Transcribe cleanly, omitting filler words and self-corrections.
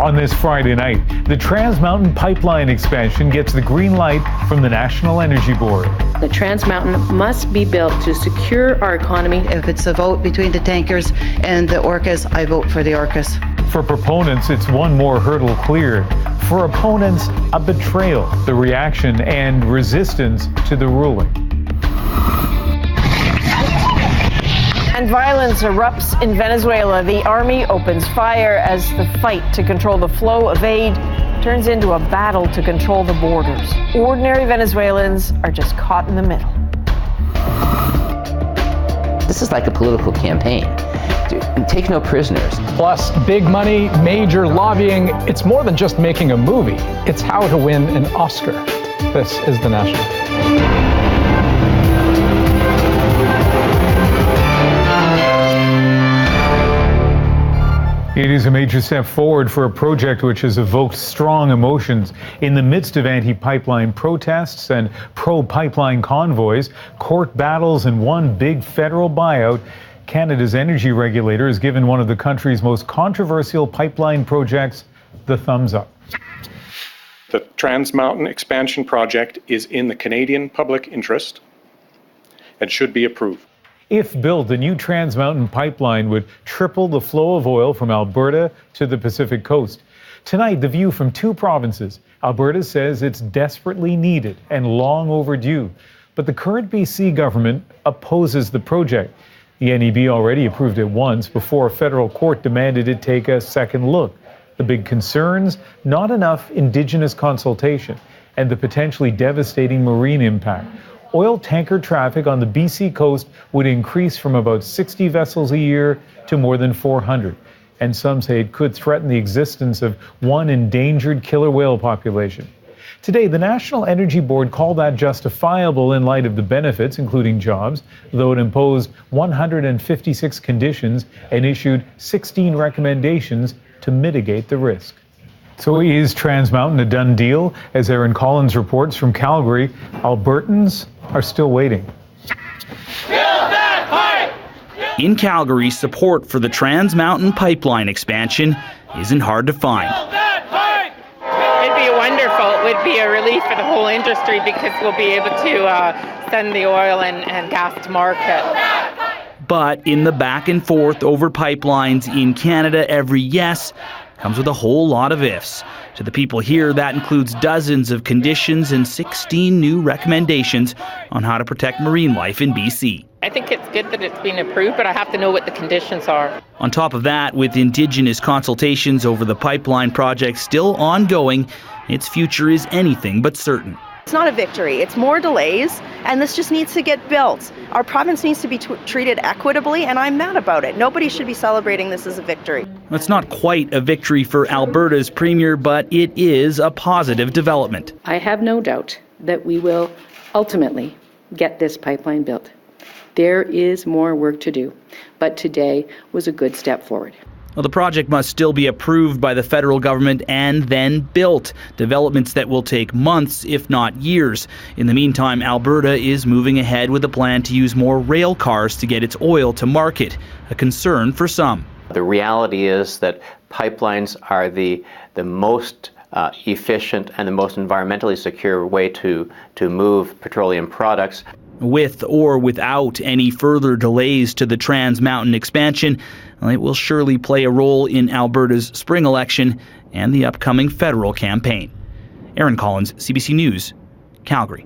On this Friday night, the TransMountain pipeline expansion gets the green light from the National Energy Board. The TransMountain must be built to secure our economy. If it's a vote between the tankers and the orcas, I vote for the orcas. For proponents, it's one more hurdle cleared. For opponents, a betrayal, the reaction and resistance to the ruling. And violence erupts in Venezuela. The army opens fire as the fight to control the flow of aid turns into a battle to control the borders. Ordinary Venezuelans are just caught in the middle. This is like a political campaign. Take no prisoners. Plus, big money, major lobbying. It's more than just making a movie. It's how to win an Oscar. This is The National. It is a major step forward for a project which has evoked strong emotions. In the midst of anti-pipeline protests and pro-pipeline convoys, court battles, and one big federal buyout, Canada's energy regulator has given one of the country's most controversial pipeline projects the thumbs up. The TransMountain expansion project is in the Canadian public interest and should be approved. If built, the new TransMountain pipeline would triple the flow of oil from Alberta to the Pacific coast. Tonight, the view from two provinces. Alberta says it's desperately needed and long overdue, but the current BC government opposes the project. The NEB already approved it once before a federal court demanded it take a second look. The big concerns, not enough Indigenous consultation and the potentially devastating marine impact. Oil tanker traffic on the BC coast would increase from about 60 vessels a year to more than 400. And some say it could threaten the existence of one endangered killer whale population. Today, the National Energy Board called that justifiable in light of the benefits, including jobs, though it imposed 156 conditions and issued 16 recommendations to mitigate the risk. So is TransMountain a done deal? As Aaron Collins reports from Calgary, Albertans are still waiting. In Calgary, support for the TransMountain pipeline expansion isn't hard to find. It'd be wonderful. It would be a relief for the whole industry because we'll be able to send the oil and gas to market. But in the back and forth over pipelines in Canada, every yes comes with a whole lot of ifs. To the people here, that includes dozens of conditions and 16 new recommendations on how to protect marine life in BC. I think it's good that it's been approved, but I have to know what the conditions are. On top of that, with Indigenous consultations over the pipeline project still ongoing, its future is anything but certain. It's not a victory, it's more delays, and this just needs to get built. Our province needs to be treated equitably, and I'm mad about it. Nobody should be celebrating this as a victory. It's not quite a victory for Alberta's premier, but it is a positive development. I have no doubt that we will ultimately get this pipeline built. There is more work to do, but today was a good step forward. Well, the project must still be approved by the federal government and then built, developments that will take months, if not years. In the meantime, Alberta is moving ahead with a plan to use more rail cars to get its oil to market, a concern for some. The reality is that pipelines are the most efficient and the most environmentally secure way to move petroleum products. With or without any further delays to the TransMountain expansion, it will surely play a role in Alberta's spring election and the upcoming federal campaign. Aaron Collins, CBC News, Calgary.